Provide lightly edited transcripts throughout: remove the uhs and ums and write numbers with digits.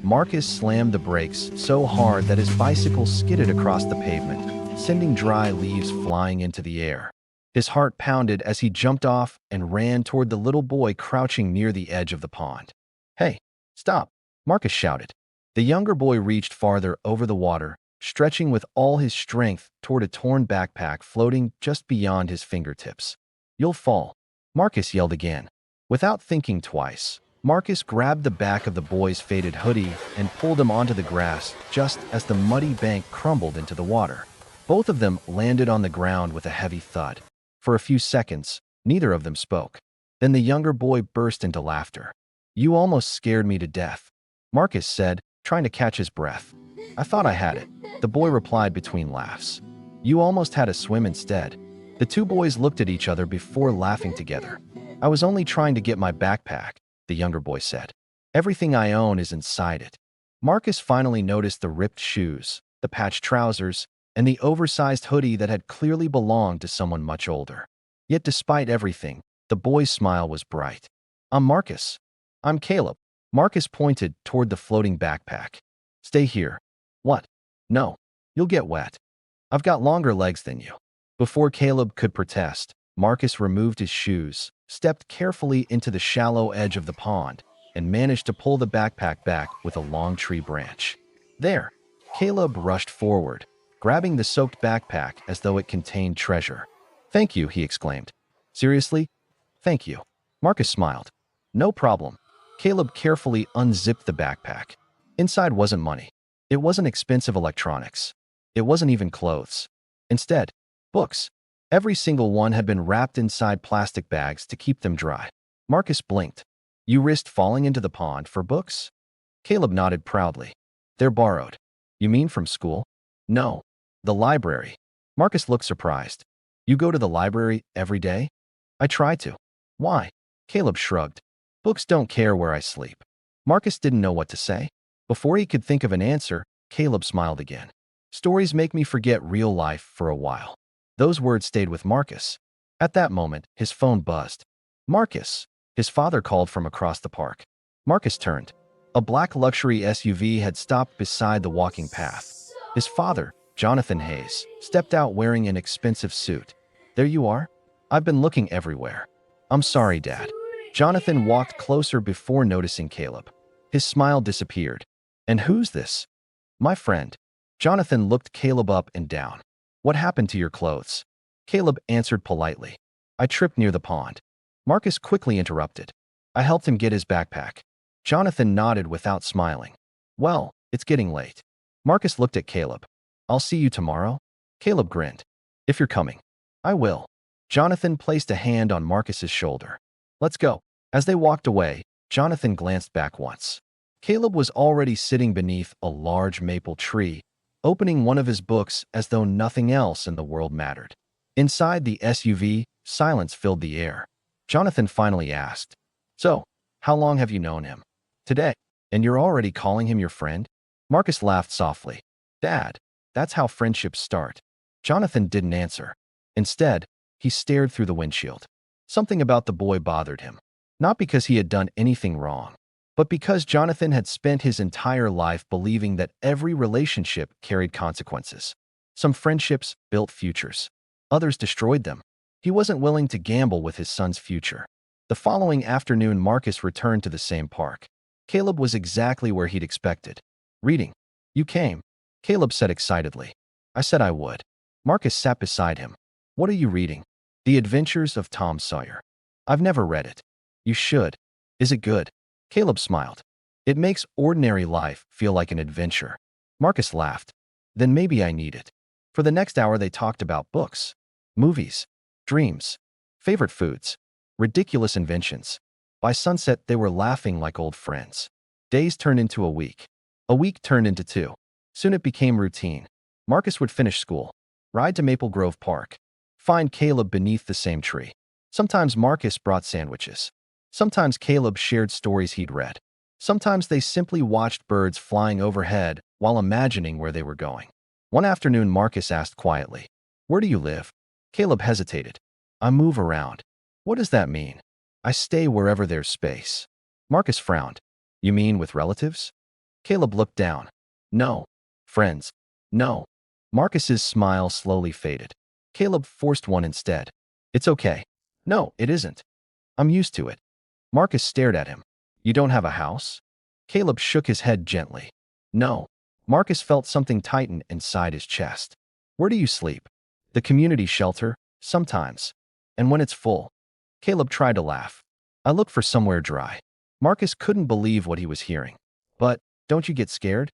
Marcus slammed the brakes so hard that his bicycle skidded across the pavement, sending dry leaves flying into the air. His heart pounded as he jumped off and ran toward the little boy crouching near the edge of the pond. "Hey, stop!" Marcus shouted. The younger boy reached farther over the water, stretching with all his strength toward a torn backpack floating just beyond his fingertips. "You'll fall," Marcus yelled again. Without thinking twice, Marcus grabbed the back of the boy's faded hoodie and pulled him onto the grass just as the muddy bank crumbled into the water. Both of them landed on the ground with a heavy thud. For a few seconds, neither of them spoke. Then the younger boy burst into laughter. "You almost scared me to death," Marcus said, trying to catch his breath. "I thought I had it," the boy replied between laughs. "You almost had a swim instead." The two boys looked at each other before laughing together. "I was only trying to get my backpack," the younger boy said. "Everything I own is inside it." Marcus finally noticed the ripped shoes, the patched trousers, and the oversized hoodie that had clearly belonged to someone much older. Yet despite everything, the boy's smile was bright. "I'm Marcus." "I'm Caleb." Marcus pointed toward the floating backpack. "Stay here." "What?" "No. You'll get wet. I've got longer legs than you." Before Caleb could protest, Marcus removed his shoes, stepped carefully into the shallow edge of the pond, and managed to pull the backpack back with a long tree branch. "There!" Caleb rushed forward, grabbing the soaked backpack as though it contained treasure. "Thank you," he exclaimed. "Seriously? Thank you." Marcus smiled. "No problem." Caleb carefully unzipped the backpack. Inside wasn't money. It wasn't expensive electronics. It wasn't even clothes. Instead, books. Every single one had been wrapped inside plastic bags to keep them dry. Marcus blinked. "You risked falling into the pond for books?" Caleb nodded proudly. "They're borrowed." "You mean from school?" "No. The library." Marcus looked surprised. "You go to the library every day?" "I try to." "Why?" Caleb shrugged. "Books don't care where I sleep." Marcus didn't know what to say. Before he could think of an answer, Caleb smiled again. "Stories make me forget real life for a while." Those words stayed with Marcus. At that moment, his phone buzzed. "Marcus!" His father called from across the park. Marcus turned. A black luxury SUV had stopped beside the walking path. His father, Jonathan Hayes, stepped out wearing an expensive suit. "There you are? I've been looking everywhere." "I'm sorry, Dad." Jonathan walked closer before noticing Caleb. His smile disappeared. "And who's this?" "My friend." Jonathan looked Caleb up and down. "What happened to your clothes?" Caleb answered politely. "I tripped near the pond." Marcus quickly interrupted. "I helped him get his backpack." Jonathan nodded without smiling. "Well, it's getting late." Marcus looked at Caleb. "I'll see you tomorrow?" Caleb grinned. "If you're coming." "I will." Jonathan placed a hand on Marcus's shoulder. "Let's go." As they walked away, Jonathan glanced back once. Caleb was already sitting beneath a large maple tree, opening one of his books as though nothing else in the world mattered. Inside the SUV, silence filled the air. Jonathan finally asked, "So, how long have you known him?" "Today. And you're already calling him your friend?" Marcus laughed softly. "Dad, that's how friendships start." Jonathan didn't answer. Instead, he stared through the windshield. Something about the boy bothered him. Not because he had done anything wrong, but because Jonathan had spent his entire life believing that every relationship carried consequences. Some friendships built futures. Others destroyed them. He wasn't willing to gamble with his son's future. The following afternoon, Marcus returned to the same park. Caleb was exactly where he'd expected. "Reading." "You came," Caleb said excitedly. "I said I would." Marcus sat beside him. "What are you reading?" "The Adventures of Tom Sawyer." "I've never read it." "You should." "Is it good?" Caleb smiled. "It makes ordinary life feel like an adventure." Marcus laughed. "Then maybe I need it." For the next hour, they talked about books, movies, dreams, favorite foods, ridiculous inventions. By sunset, they were laughing like old friends. Days turned into a week. A week turned into two. Soon it became routine. Marcus would finish school, ride to Maple Grove Park, find Caleb beneath the same tree. Sometimes Marcus brought sandwiches. Sometimes Caleb shared stories he'd read. Sometimes they simply watched birds flying overhead while imagining where they were going. One afternoon, Marcus asked quietly, "Where do you live?" Caleb hesitated. "I move around." "What does that mean?" "I stay wherever there's space." Marcus frowned. "You mean with relatives?" Caleb looked down. No. Friends. No. Marcus's smile slowly faded. Caleb forced one instead. It's okay. No, it isn't. I'm used to it. Marcus stared at him. You don't have a house? Caleb shook his head gently. No. Marcus felt something tighten inside his chest. Where do you sleep? The community shelter, sometimes. And when it's full. Caleb tried to laugh. I look for somewhere dry. Marcus couldn't believe what he was hearing. But, don't you get scared?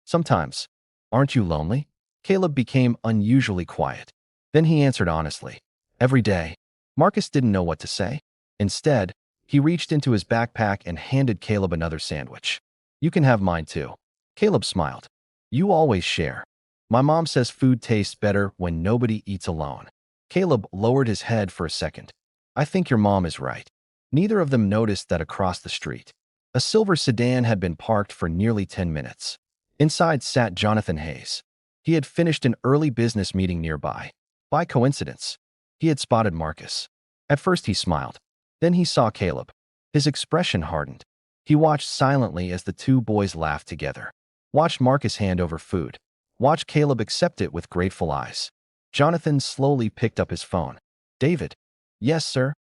Sometimes. Aren't you lonely? Caleb became unusually quiet. Then he answered honestly. Every day. Marcus didn't know what to say. Instead, he reached into his backpack and handed Caleb another sandwich. You can have mine too. Caleb smiled. You always share. My mom says food tastes better when nobody eats alone. Caleb lowered his head for a second. I think your mom is right. Neither of them noticed that across the street, a silver sedan had been parked for nearly 10 minutes. Inside sat Jonathan Hayes. He had finished an early business meeting nearby. By coincidence, he had spotted Marcus. At first he smiled. Then he saw Caleb. His expression hardened. He watched silently as the two boys laughed together. Watched Marcus hand over food. Watched Caleb accept it with grateful eyes. Jonathan slowly picked up his phone. David. Yes, sir.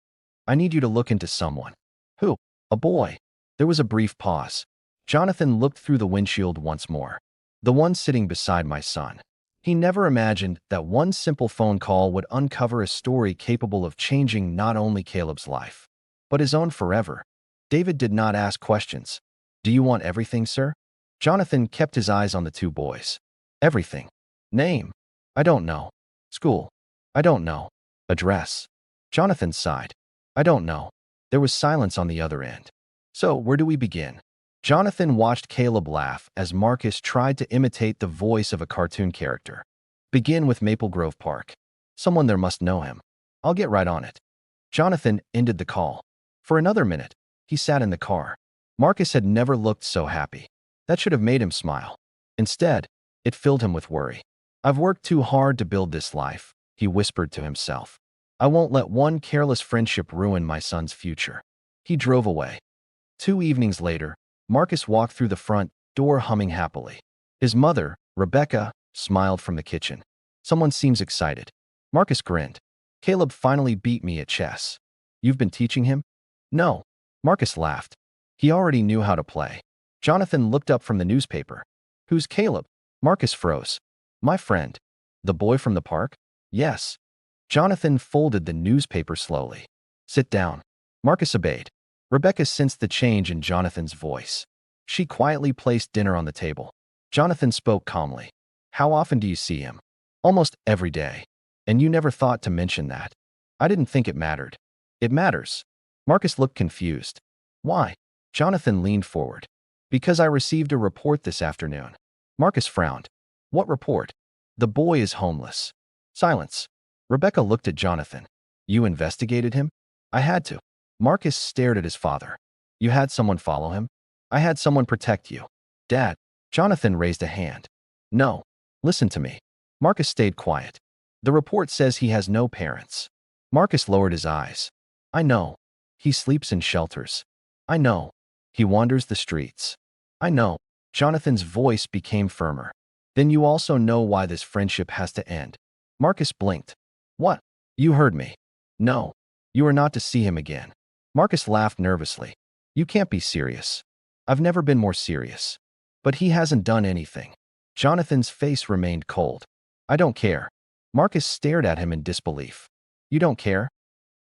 I need you to look into someone. Who? A boy. There was a brief pause. Jonathan looked through the windshield once more. The one sitting beside my son. He never imagined that one simple phone call would uncover a story capable of changing not only Caleb's life, but his own forever. David did not ask questions. Do you want everything, sir? Jonathan kept his eyes on the two boys. Everything. Name? I don't know. School? I don't know. Address? Jonathan sighed. I don't know. There was silence on the other end. So, where do we begin? Jonathan watched Caleb laugh as Marcus tried to imitate the voice of a cartoon character. Begin with Maple Grove Park. Someone there must know him. I'll get right on it. Jonathan ended the call. For another minute, he sat in the car. Marcus had never looked so happy. That should have made him smile. Instead, it filled him with worry. I've worked too hard to build this life, he whispered to himself. I won't let one careless friendship ruin my son's future. He drove away. 2 evenings later, Marcus walked through the front door humming happily. His mother, Rebecca, smiled from the kitchen. Someone seems excited. Marcus grinned. Caleb finally beat me at chess. You've been teaching him? No. Marcus laughed. He already knew how to play. Jonathan looked up from the newspaper. Who's Caleb? Marcus froze. My friend. The boy from the park? Yes. Jonathan folded the newspaper slowly. Sit down. Marcus obeyed. Rebecca sensed the change in Jonathan's voice. She quietly placed dinner on the table. Jonathan spoke calmly. How often do you see him? Almost every day. And you never thought to mention that. I didn't think it mattered. It matters. Marcus looked confused. Why? Jonathan leaned forward. Because I received a report this afternoon. Marcus frowned. What report? The boy is homeless. Silence. Rebecca looked at Jonathan. You investigated him? I had to. Marcus stared at his father. You had someone follow him? I had someone protect you. Dad. Jonathan raised a hand. No. Listen to me. Marcus stayed quiet. The report says he has no parents. Marcus lowered his eyes. I know. He sleeps in shelters. I know. He wanders the streets. I know. Jonathan's voice became firmer. Then you also know why this friendship has to end. Marcus blinked. What? You heard me. No. You are not to see him again. Marcus laughed nervously. You can't be serious. I've never been more serious. But he hasn't done anything. Jonathan's face remained cold. I don't care. Marcus stared at him in disbelief. You don't care?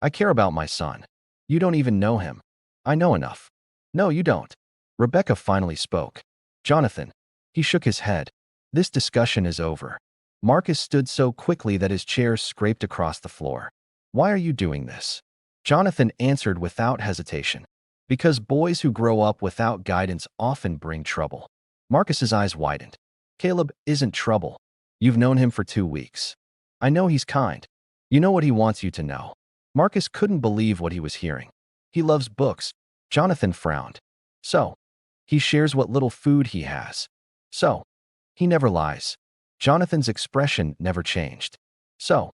I care about my son. You don't even know him. I know enough. No, you don't. Rebecca finally spoke. Jonathan. He shook his head. This discussion is over. Marcus stood so quickly that his chair scraped across the floor. Why are you doing this? Jonathan answered without hesitation. Because boys who grow up without guidance often bring trouble. Marcus's eyes widened. Caleb isn't trouble. You've known him for 2 weeks. I know he's kind. You know what he wants you to know. Marcus couldn't believe what he was hearing. He loves books. Jonathan frowned. So, he shares what little food he has. So, he never lies. Jonathan's expression never changed. So,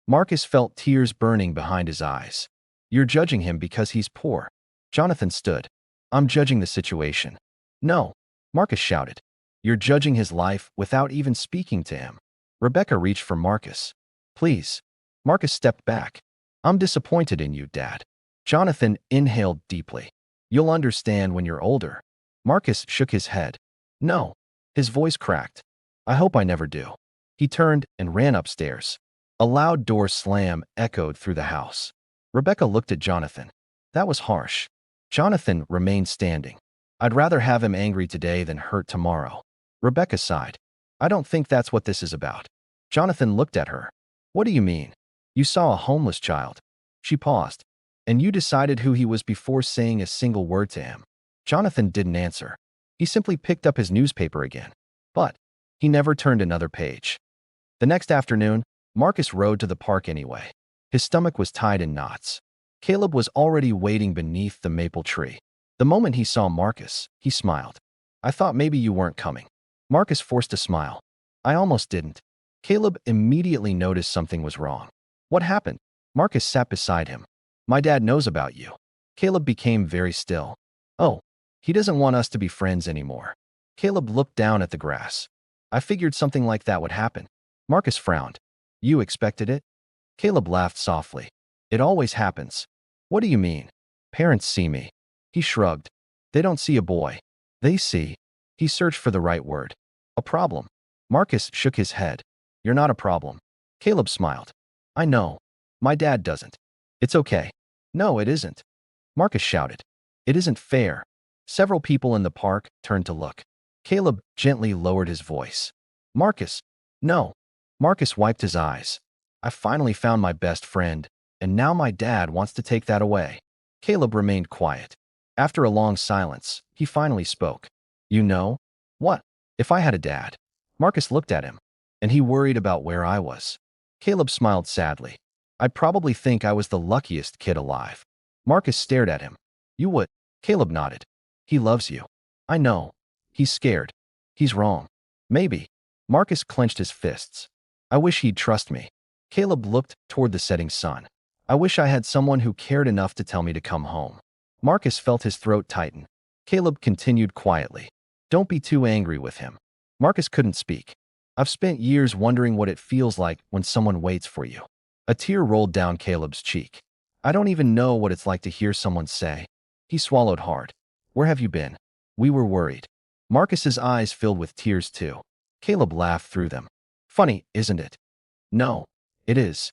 Marcus felt tears burning behind his eyes. You're judging him because he's poor. Jonathan stood. I'm judging the situation. No. Marcus shouted. You're judging his life without even speaking to him. Rebecca reached for Marcus. Please. Marcus stepped back. I'm disappointed in you, Dad. Jonathan inhaled deeply. You'll understand when you're older. Marcus shook his head. No. His voice cracked. I hope I never do. He turned and ran upstairs. A loud door slam echoed through the house. Rebecca looked at Jonathan. That was harsh. Jonathan remained standing. I'd rather have him angry today than hurt tomorrow. Rebecca sighed. I don't think that's what this is about. Jonathan looked at her. What do you mean? You saw a homeless child. She paused. And you decided who he was before saying a single word to him. Jonathan didn't answer. He simply picked up his newspaper again. But he never turned another page. The next afternoon, Marcus rode to the park anyway. His stomach was tied in knots. Caleb was already waiting beneath the maple tree. The moment he saw Marcus, he smiled. I thought maybe you weren't coming. Marcus forced a smile. I almost didn't. Caleb immediately noticed something was wrong. What happened? Marcus sat beside him. My dad knows about you. Caleb became very still. Oh, he doesn't want us to be friends anymore. Caleb looked down at the grass. I figured something like that would happen. Marcus frowned. You expected it? Caleb laughed softly. It always happens. What do you mean? Parents see me. He shrugged. They don't see a boy. They see. He searched for the right word. A problem. Marcus shook his head. You're not a problem. Caleb smiled. I know. My dad doesn't. It's okay. No, it isn't. Marcus shouted. It isn't fair. Several people in the park turned to look. Caleb gently lowered his voice. Marcus. No. Marcus wiped his eyes. I finally found my best friend, and now my dad wants to take that away. Caleb remained quiet. After a long silence, he finally spoke. You know? What? If I had a dad. Marcus looked at him, and he worried about where I was. Caleb smiled sadly. I'd probably think I was the luckiest kid alive. Marcus stared at him. You would. Caleb nodded. He loves you. I know. He's scared. He's wrong. Maybe. Marcus clenched his fists. I wish he'd trust me. Caleb looked toward the setting sun. I wish I had someone who cared enough to tell me to come home. Marcus felt his throat tighten. Caleb continued quietly. Don't be too angry with him. Marcus couldn't speak. I've spent years wondering what it feels like when someone waits for you. A tear rolled down Caleb's cheek. I don't even know what it's like to hear someone say. He swallowed hard. Where have you been? We were worried. Marcus's eyes filled with tears too. Caleb laughed through them. Funny, isn't it? No, it is.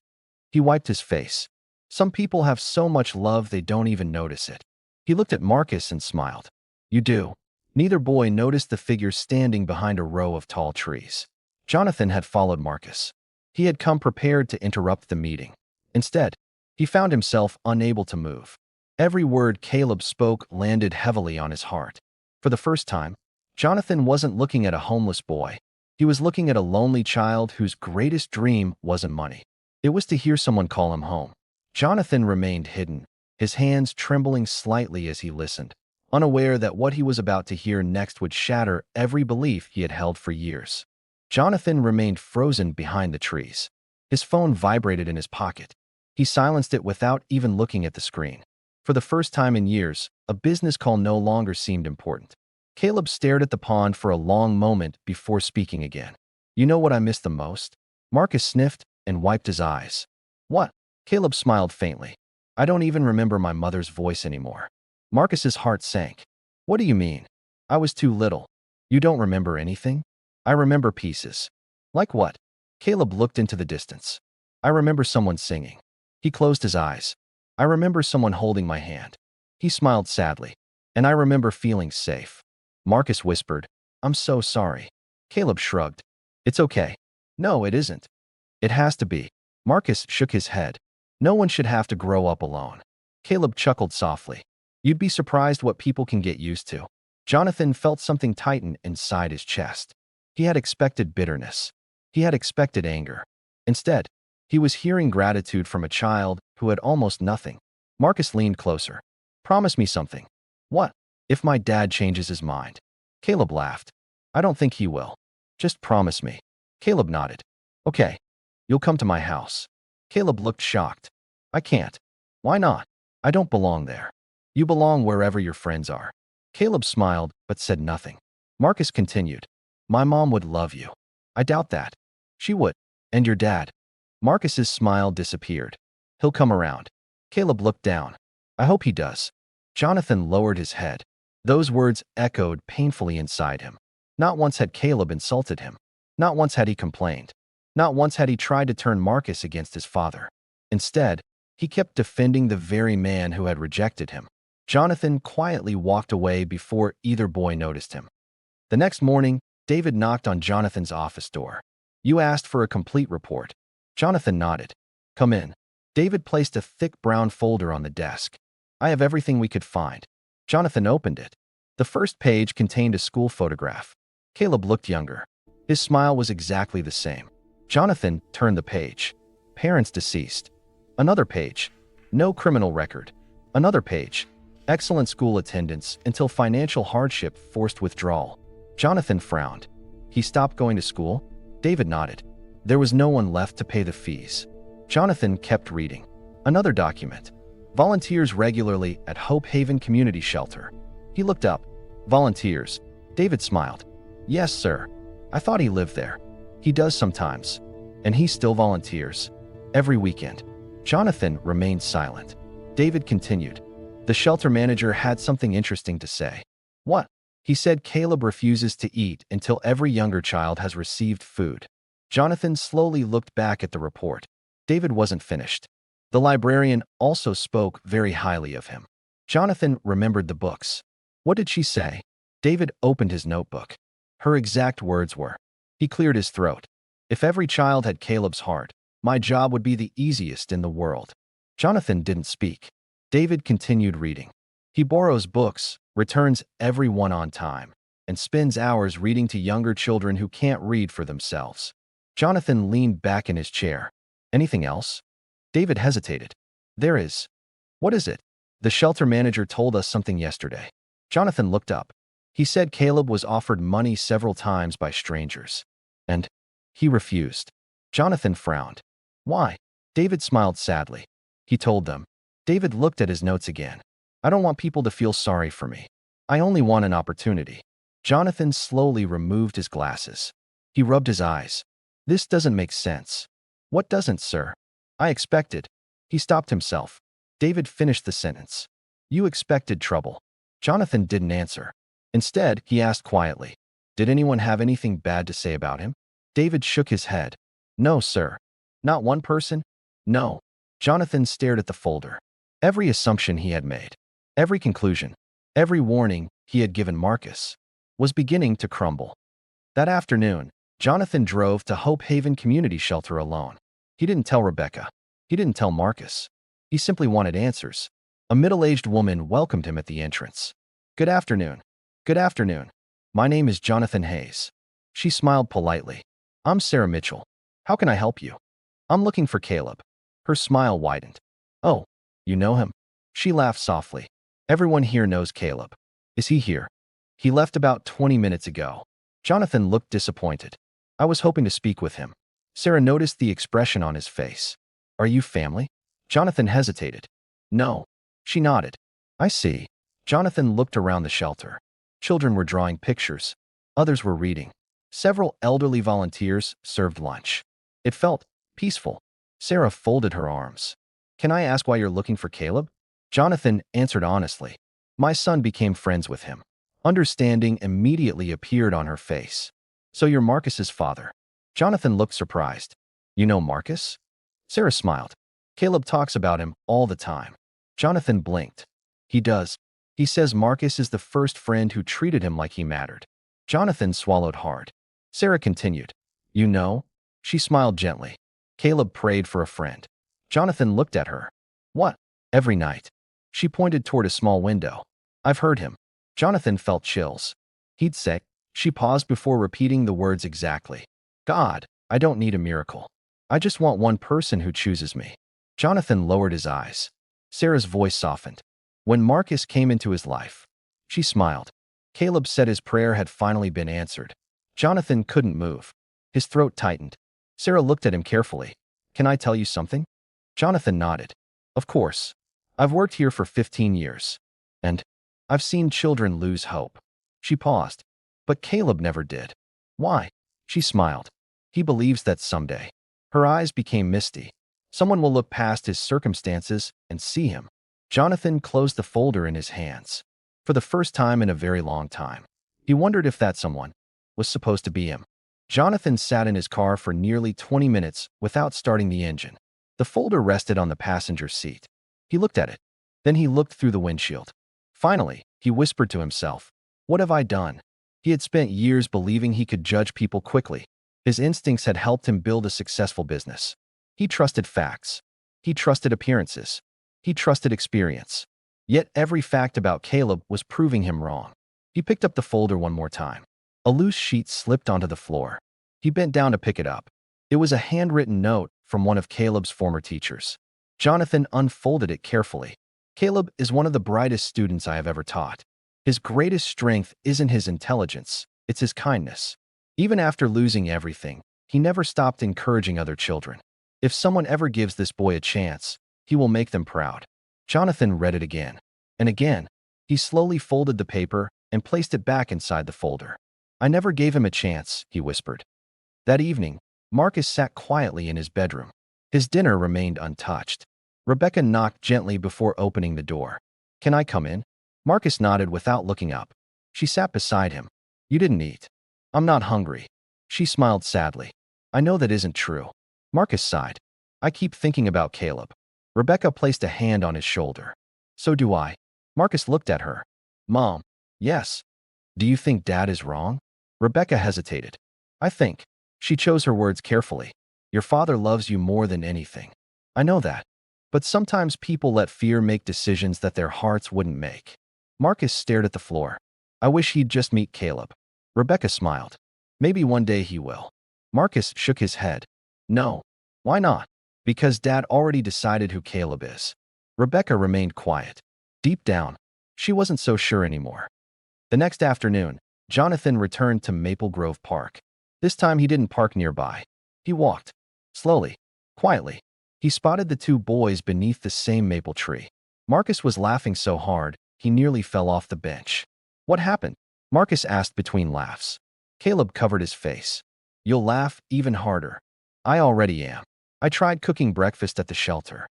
He wiped his face. Some people have so much love they don't even notice it. He looked at Marcus and smiled. You do. Neither boy noticed the figure standing behind a row of tall trees. Jonathan had followed Marcus. He had come prepared to interrupt the meeting. Instead, he found himself unable to move. Every word Caleb spoke landed heavily on his heart. For the first time, Jonathan wasn't looking at a homeless boy. He was looking at a lonely child whose greatest dream wasn't money. It was to hear someone call him home. Jonathan remained hidden, his hands trembling slightly as he listened, unaware that what he was about to hear next would shatter every belief he had held for years. Jonathan remained frozen behind the trees. His phone vibrated in his pocket. He silenced it without even looking at the screen. For the first time in years, a business call no longer seemed important. Caleb stared at the pond for a long moment before speaking again. You know what I miss the most? Marcus sniffed and wiped his eyes. What? Caleb smiled faintly. I don't even remember my mother's voice anymore. Marcus's heart sank. What do you mean? I was too little. You don't remember anything? I remember pieces. Like what? Caleb looked into the distance. I remember someone singing. He closed his eyes. I remember someone holding my hand. He smiled sadly. And I remember feeling safe. Marcus whispered, I'm so sorry. Caleb shrugged. It's okay. No, it isn't. It has to be. Marcus shook his head. No one should have to grow up alone. Caleb chuckled softly. You'd be surprised what people can get used to. Jonathan felt something tighten inside his chest. He had expected bitterness. He had expected anger. Instead, he was hearing gratitude from a child who had almost nothing. Marcus leaned closer. Promise me something. What? If my dad changes his mind. Caleb laughed. I don't think he will. Just promise me. Caleb nodded. Okay. You'll come to my house. Caleb looked shocked. I can't. Why not? I don't belong there. You belong wherever your friends are. Caleb smiled but said nothing. Marcus continued. My mom would love you. I doubt that. She would. And your dad. Marcus's smile disappeared. He'll come around. Caleb looked down. I hope he does. Jonathan lowered his head. Those words echoed painfully inside him. Not once had Caleb insulted him. Not once had he complained. Not once had he tried to turn Marcus against his father. Instead, he kept defending the very man who had rejected him. Jonathan quietly walked away before either boy noticed him. The next morning, David knocked on Jonathan's office door. You asked for a complete report. Jonathan nodded. Come in. David placed a thick brown folder on the desk. I have everything we could find. Jonathan opened it. The first page contained a school photograph. Caleb looked younger. His smile was exactly the same. Jonathan turned the page. Parents deceased. Another page. No criminal record. Another page. Excellent school attendance until financial hardship forced withdrawal. Jonathan frowned. He stopped going to school? David nodded. There was no one left to pay the fees. Jonathan kept reading. Another document. Volunteers regularly at Hope Haven Community Shelter. He looked up. Volunteers. David smiled. Yes, sir. I thought he lived there. He does sometimes. And he still volunteers. Every weekend. Jonathan remained silent. David continued. The shelter manager had something interesting to say. What? He said Caleb refuses to eat until every younger child has received food. Jonathan slowly looked back at the report. David wasn't finished. The librarian also spoke very highly of him. Jonathan remembered the books. What did she say? David opened his notebook. Her exact words were. He cleared his throat. If every child had Caleb's heart, my job would be the easiest in the world. Jonathan didn't speak. David continued reading. He borrows books, returns every one on time, and spends hours reading to younger children who can't read for themselves. Jonathan leaned back in his chair. Anything else? David hesitated. There is. What is it? The shelter manager told us something yesterday. Jonathan looked up. He said Caleb was offered money several times by strangers. And he refused. Jonathan frowned. Why? David smiled sadly. He told them. David looked at his notes again. I don't want people to feel sorry for me. I only want an opportunity. Jonathan slowly removed his glasses. He rubbed his eyes. This doesn't make sense. What doesn't, sir? I expected. He stopped himself. David finished the sentence. You expected trouble. Jonathan didn't answer. Instead, he asked quietly. Did anyone have anything bad to say about him? David shook his head. No, sir. Not one person? No. Jonathan stared at the folder. Every assumption he had made, every conclusion, every warning he had given Marcus, was beginning to crumble. That afternoon, Jonathan drove to Hope Haven Community Shelter alone. He didn't tell Rebecca. He didn't tell Marcus. He simply wanted answers. A middle-aged woman welcomed him at the entrance. Good afternoon. Good afternoon. My name is Jonathan Hayes. She smiled politely. I'm Sarah Mitchell. How can I help you? I'm looking for Caleb. Her smile widened. Oh, you know him? She laughed softly. Everyone here knows Caleb. Is he here? He left about 20 minutes ago. Jonathan looked disappointed. I was hoping to speak with him. Sarah noticed the expression on his face. Are you family? Jonathan hesitated. No. She nodded. I see. Jonathan looked around the shelter. Children were drawing pictures. Others were reading. Several elderly volunteers served lunch. It felt peaceful. Sarah folded her arms. Can I ask why you're looking for Caleb? Jonathan answered honestly. My son became friends with him. Understanding immediately appeared on her face. So you're Marcus's father. Jonathan looked surprised. You know Marcus? Sarah smiled. Caleb talks about him all the time. Jonathan blinked. He does. He says Marcus is the first friend who treated him like he mattered. Jonathan swallowed hard. Sarah continued. You know? She smiled gently. Caleb prayed for a friend. Jonathan looked at her. What? Every night. She pointed toward a small window. I've heard him. Jonathan felt chills. He'd say. She paused before repeating the words exactly. God, I don't need a miracle. I just want one person who chooses me. Jonathan lowered his eyes. Sarah's voice softened. When Marcus came into his life, she smiled. Caleb said his prayer had finally been answered. Jonathan couldn't move. His throat tightened. Sarah looked at him carefully. Can I tell you something? Jonathan nodded. Of course. I've worked here for 15 years. And I've seen children lose hope. She paused. But Caleb never did. Why? She smiled. He believes that someday. Her eyes became misty. Someone will look past his circumstances and see him. Jonathan closed the folder in his hands. For the first time in a very long time, he wondered if that someone was supposed to be him. Jonathan sat in his car for nearly 20 minutes without starting the engine. The folder rested on the passenger seat. He looked at it. Then he looked through the windshield. Finally, he whispered to himself, "What have I done?" He had spent years believing he could judge people quickly. His instincts had helped him build a successful business. He trusted facts. He trusted appearances. He trusted experience. Yet every fact about Caleb was proving him wrong. He picked up the folder one more time. A loose sheet slipped onto the floor. He bent down to pick it up. It was a handwritten note from one of Caleb's former teachers. Jonathan unfolded it carefully. "Caleb is one of the brightest students I have ever taught. His greatest strength isn't his intelligence, it's his kindness. Even after losing everything, he never stopped encouraging other children. If someone ever gives this boy a chance, he will make them proud." Jonathan read it again and again. He slowly folded the paper and placed it back inside the folder. "I never gave him a chance," he whispered. That evening, Marcus sat quietly in his bedroom. His dinner remained untouched. Rebecca knocked gently before opening the door. "Can I come in?" Marcus nodded without looking up. She sat beside him. "You didn't eat." "I'm not hungry." She smiled sadly. "I know that isn't true." Marcus sighed. "I keep thinking about Caleb." Rebecca placed a hand on his shoulder. "So do I." Marcus looked at her. "Mom." "Yes." "Do you think Dad is wrong?" Rebecca hesitated. "I think." She chose her words carefully. "Your father loves you more than anything." "I know that. But sometimes people let fear make decisions that their hearts wouldn't make." Marcus stared at the floor. "I wish he'd just meet Caleb." Rebecca smiled. "Maybe one day he will." Marcus shook his head. "No." "Why not?" "Because Dad already decided who Caleb is." Rebecca remained quiet. Deep down, she wasn't so sure anymore. The next afternoon, Jonathan returned to Maple Grove Park. This time he didn't park nearby. He walked. Slowly. Quietly. He spotted the two boys beneath the same maple tree. Marcus was laughing so hard, he nearly fell off the bench. "What happened?" Marcus asked between laughs. Caleb covered his face. "You'll laugh even harder." "I already am. I tried cooking breakfast at the shelter.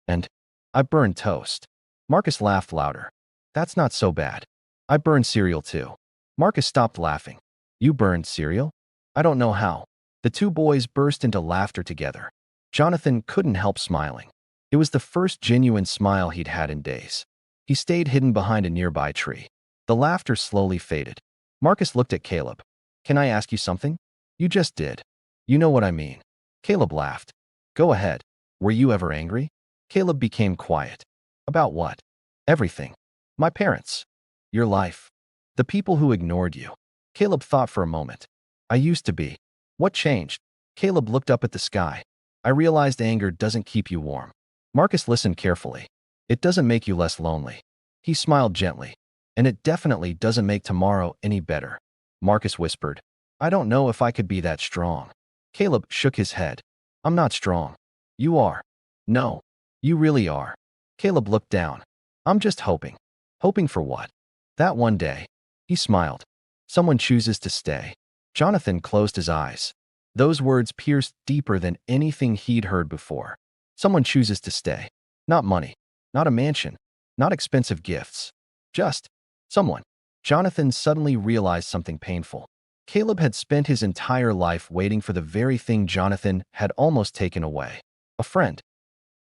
And I burned toast." Marcus laughed louder. "That's not so bad. I burned cereal too." Marcus stopped laughing. "You burned cereal?" "I don't know how." The two boys burst into laughter together. Jonathan couldn't help smiling. It was the first genuine smile he'd had in days. He stayed hidden behind a nearby tree. The laughter slowly faded. Marcus looked at Caleb. "Can I ask you something?" "You just did." "You know what I mean." Caleb laughed. "Go ahead. Were you ever angry?" Caleb became quiet. "About what?" "Everything. My parents. Your life. The people who ignored you." Caleb thought for a moment. "I used to be." "What changed?" Caleb looked up at the sky. "I realized anger doesn't keep you warm." Marcus listened carefully. "It doesn't make you less lonely." He smiled gently. "And it definitely doesn't make tomorrow any better." Marcus whispered, "I don't know if I could be that strong." Caleb shook his head. "I'm not strong." "You are." "No. You really are." Caleb looked down. "I'm just hoping." "Hoping for what?" "That one day." He smiled. "Someone chooses to stay." Jonathan closed his eyes. Those words pierced deeper than anything he'd heard before. Someone chooses to stay. Not money. Not a mansion. Not expensive gifts. Just someone. Jonathan suddenly realized something painful. Caleb had spent his entire life waiting for the very thing Jonathan had almost taken away. A friend.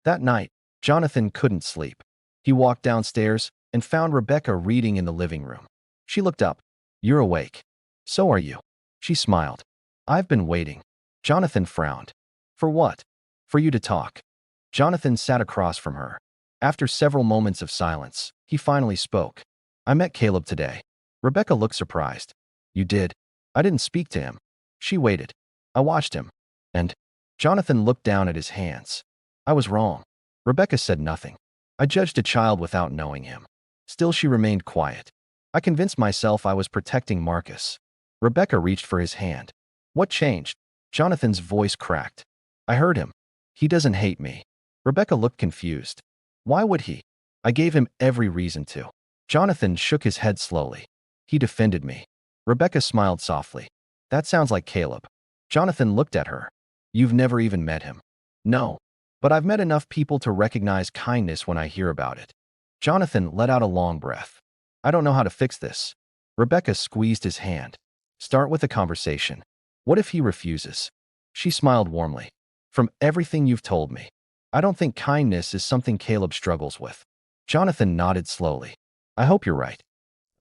That night, Jonathan couldn't sleep. He walked downstairs and found Rebecca reading in the living room. She looked up. "You're awake." "So are you." She smiled. "I've been waiting." Jonathan frowned. "For what?" "For you to talk." Jonathan sat across from her. After several moments of silence, he finally spoke. "I met Caleb today." Rebecca looked surprised. "You did?" "I didn't speak to him." She waited. "I watched him." And Jonathan looked down at his hands. "I was wrong." Rebecca said nothing. "I judged a child without knowing him." Still she remained quiet. "I convinced myself I was protecting Marcus." Rebecca reached for his hand. "What changed?" Jonathan's voice cracked. "I heard him. He doesn't hate me." Rebecca looked confused. "Why would he?" "I gave him every reason to." Jonathan shook his head slowly. "He defended me." Rebecca smiled softly. That sounds like Caleb. Jonathan looked at her. You've never even met him. No. But I've met enough people to recognize kindness when I hear about it. Jonathan let out a long breath. I don't know how to fix this. Rebecca squeezed his hand. Start with a conversation. What if he refuses? She smiled warmly. From everything you've told me, I don't think kindness is something Caleb struggles with. Jonathan nodded slowly. I hope you're right.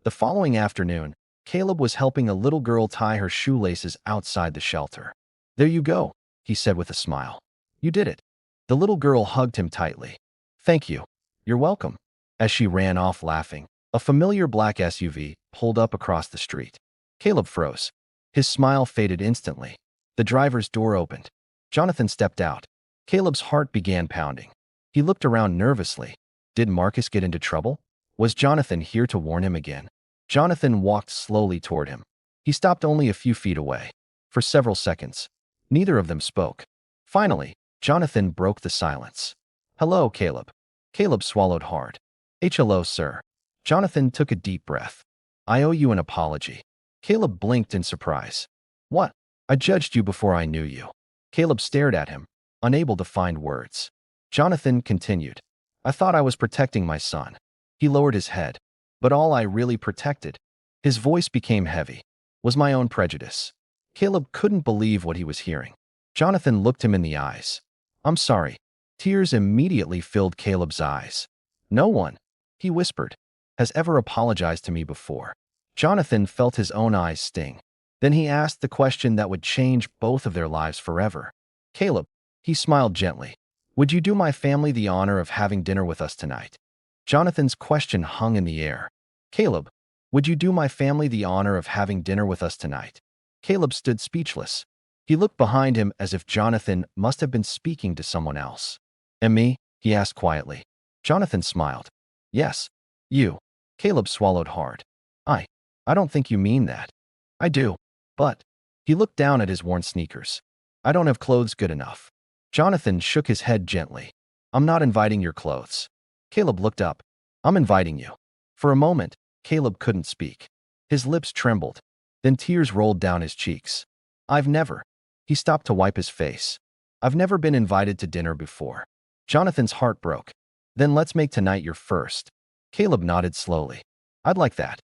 The following afternoon, Caleb was helping a little girl tie her shoelaces outside the shelter. There you go, he said with a smile. You did it. The little girl hugged him tightly. Thank you. You're welcome. As she ran off laughing, a familiar black SUV pulled up across the street. Caleb froze. His smile faded instantly. The driver's door opened. Jonathan stepped out. Caleb's heart began pounding. He looked around nervously. Did Marcus get into trouble? Was Jonathan here to warn him again? Jonathan walked slowly toward him. He stopped only a few feet away. For several seconds, neither of them spoke. Finally, Jonathan broke the silence. Hello, Caleb. Caleb swallowed hard. Hello, sir. Jonathan took a deep breath. I owe you an apology. Caleb blinked in surprise. What? I judged you before I knew you. Caleb stared at him, unable to find words. Jonathan continued. I thought I was protecting my son. He lowered his head. But all I really protected, his voice became heavy, was my own prejudice. Caleb couldn't believe what he was hearing. Jonathan looked him in the eyes. I'm sorry. Tears immediately filled Caleb's eyes. No one, he whispered, has ever apologized to me before. Jonathan felt his own eyes sting. Then he asked the question that would change both of their lives forever. Caleb, he smiled gently. Would you do my family the honor of having dinner with us tonight? Jonathan's question hung in the air. Caleb, would you do my family the honor of having dinner with us tonight? Caleb stood speechless. He looked behind him as if Jonathan must have been speaking to someone else. And me? He asked quietly. Jonathan smiled. Yes, you. Caleb swallowed hard. I don't think you mean that. I do. But, he looked down at his worn sneakers. I don't have clothes good enough. Jonathan shook his head gently. I'm not inviting your clothes. Caleb looked up. I'm inviting you. For a moment, Caleb couldn't speak. His lips trembled. Then tears rolled down his cheeks. I've never. He stopped to wipe his face. I've never been invited to dinner before. Jonathan's heart broke. Then let's make tonight your first. Caleb nodded slowly. I'd like that.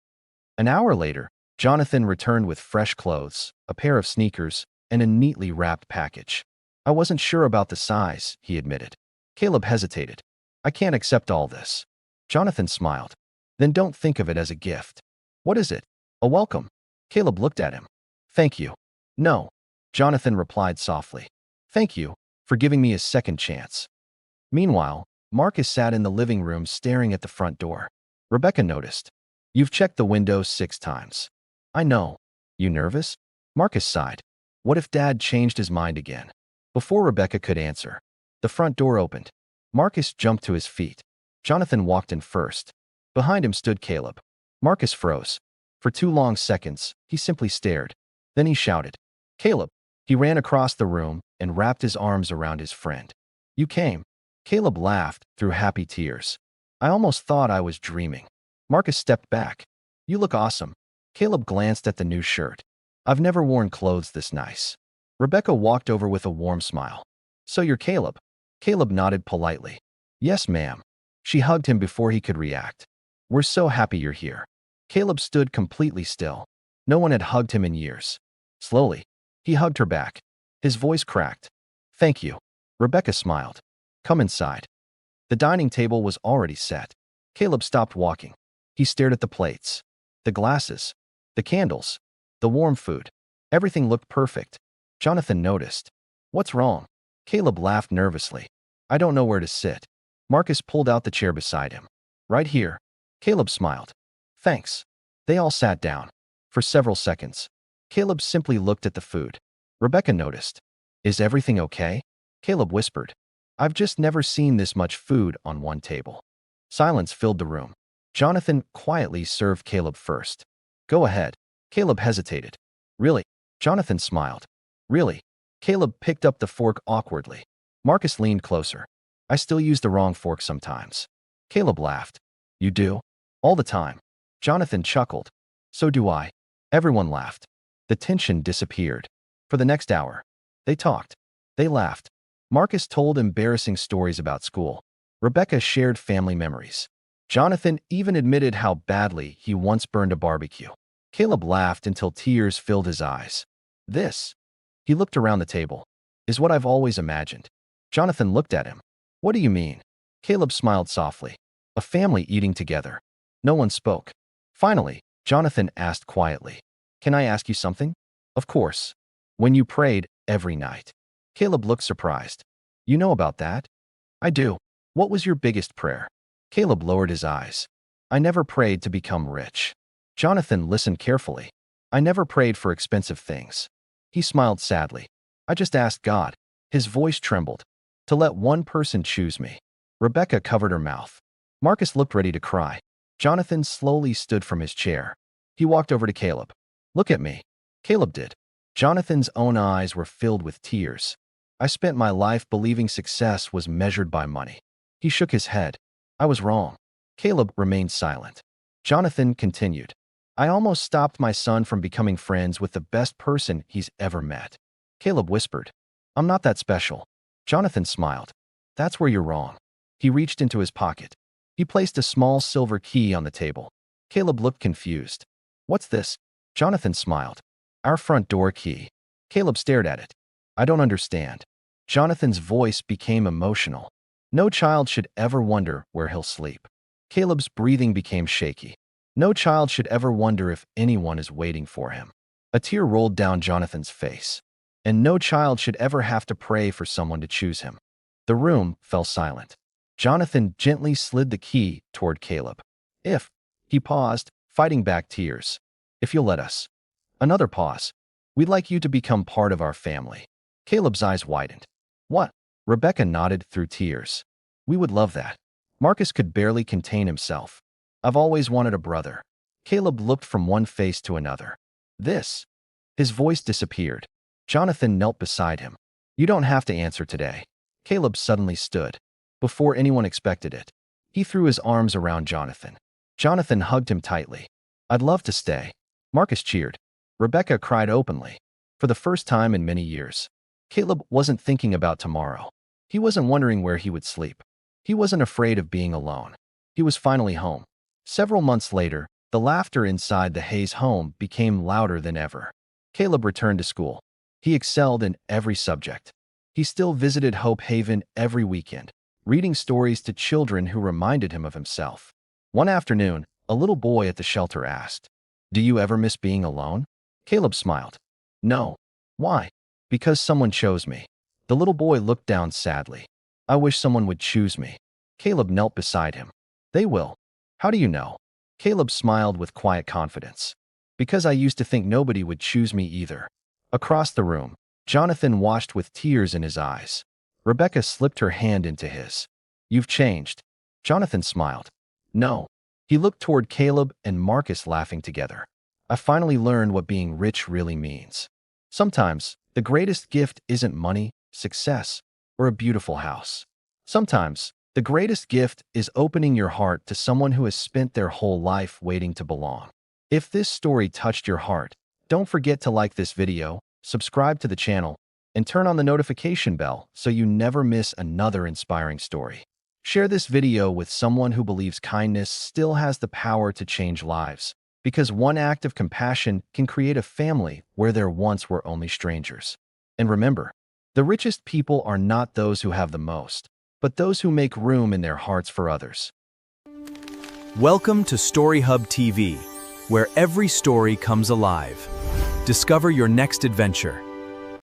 An hour later, Jonathan returned with fresh clothes, a pair of sneakers, and a neatly wrapped package. I wasn't sure about the size, he admitted. Caleb hesitated. I can't accept all this. Jonathan smiled. Then don't think of it as a gift. What is it? A welcome. Caleb looked at him. Thank you. No. Jonathan replied softly. Thank you for giving me a second chance. Meanwhile, Marcus sat in the living room staring at the front door. Rebecca noticed. You've checked the windows 6 times. I know. You nervous? Marcus sighed. What if Dad changed his mind again? Before Rebecca could answer, the front door opened. Marcus jumped to his feet. Jonathan walked in first. Behind him stood Caleb. Marcus froze. For 2 long seconds, he simply stared. Then he shouted, Caleb! He ran across the room and wrapped his arms around his friend. You came. Caleb laughed through happy tears. I almost thought I was dreaming. Marcus stepped back. You look awesome. Caleb glanced at the new shirt. I've never worn clothes this nice. Rebecca walked over with a warm smile. So you're Caleb? Caleb nodded politely. Yes, ma'am. She hugged him before he could react. We're so happy you're here. Caleb stood completely still. No one had hugged him in years. Slowly, he hugged her back. His voice cracked. Thank you. Rebecca smiled. Come inside. The dining table was already set. Caleb stopped walking. He stared at the plates, the glasses, the candles, the warm food. Everything looked perfect. Jonathan noticed. What's wrong? Caleb laughed nervously. I don't know where to sit. Marcus pulled out the chair beside him. Right here. Caleb smiled. Thanks. They all sat down. For several seconds, Caleb simply looked at the food. Rebecca noticed. Is everything okay? Caleb whispered. I've just never seen this much food on one table. Silence filled the room. Jonathan quietly served Caleb first. Go ahead. Caleb hesitated. Really? Jonathan smiled. Really? Caleb picked up the fork awkwardly. Marcus leaned closer. I still use the wrong fork sometimes. Caleb laughed. You do? All the time. Jonathan chuckled. So do I. Everyone laughed. The tension disappeared. For the next hour, they talked. They laughed. Marcus told embarrassing stories about school. Rebecca shared family memories. Jonathan even admitted how badly he once burned a barbecue. Caleb laughed until tears filled his eyes. This, he looked around the table, is what I've always imagined. Jonathan looked at him. What do you mean? Caleb smiled softly. A family eating together. No one spoke. Finally, Jonathan asked quietly, "Can I ask you something?" Of course. When you prayed every night. Caleb looked surprised. You know about that? I do. What was your biggest prayer? Caleb lowered his eyes. I never prayed to become rich. Jonathan listened carefully. I never prayed for expensive things. He smiled sadly. I just asked God. His voice trembled. To let one person choose me. Rebecca covered her mouth. Marcus looked ready to cry. Jonathan slowly stood from his chair. He walked over to Caleb. Look at me. Caleb did. Jonathan's own eyes were filled with tears. I spent my life believing success was measured by money. He shook his head. I was wrong. Caleb remained silent. Jonathan continued. I almost stopped my son from becoming friends with the best person he's ever met. Caleb whispered. I'm not that special. Jonathan smiled. That's where you're wrong. He reached into his pocket. He placed a small silver key on the table. Caleb looked confused. What's this? Jonathan smiled. Our front door key. Caleb stared at it. I don't understand. Jonathan's voice became emotional. No child should ever wonder where he'll sleep. Caleb's breathing became shaky. No child should ever wonder if anyone is waiting for him. A tear rolled down Jonathan's face. And no child should ever have to pray for someone to choose him. The room fell silent. Jonathan gently slid the key toward Caleb. If, he paused, fighting back tears. If you'll let us. Another pause. We'd like you to become part of our family. Caleb's eyes widened. What? Rebecca nodded through tears. We would love that. Marcus could barely contain himself. I've always wanted a brother. Caleb looked from one face to another. This. His voice disappeared. Jonathan knelt beside him. You don't have to answer today. Caleb suddenly stood. Before anyone expected it. He threw his arms around Jonathan. Jonathan hugged him tightly. I'd love to stay. Marcus cheered. Rebecca cried openly. For the first time in many years. Caleb wasn't thinking about tomorrow. He wasn't wondering where he would sleep. He wasn't afraid of being alone. He was finally home. Several months later, the laughter inside the Hayes home became louder than ever. Caleb returned to school. He excelled in every subject. He still visited Hope Haven every weekend, reading stories to children who reminded him of himself. One afternoon, a little boy at the shelter asked, Do you ever miss being alone? Caleb smiled. No. Why? Because someone chose me. The little boy looked down sadly. I wish someone would choose me. Caleb knelt beside him. They will. How do you know? Caleb smiled with quiet confidence. Because I used to think nobody would choose me either. Across the room, Jonathan watched with tears in his eyes. Rebecca slipped her hand into his. You've changed. Jonathan smiled. No. He looked toward Caleb and Marcus laughing together. I finally learned what being rich really means. Sometimes, the greatest gift isn't money, success, or a beautiful house. Sometimes, the greatest gift is opening your heart to someone who has spent their whole life waiting to belong. If this story touched your heart, don't forget to like this video, subscribe to the channel, and turn on the notification bell so you never miss another inspiring story. Share this video with someone who believes kindness still has the power to change lives, because one act of compassion can create a family where there once were only strangers. And remember, the richest people are not those who have the most, but those who make room in their hearts for others. Welcome to StoryHub TV, where every story comes alive. Discover your next adventure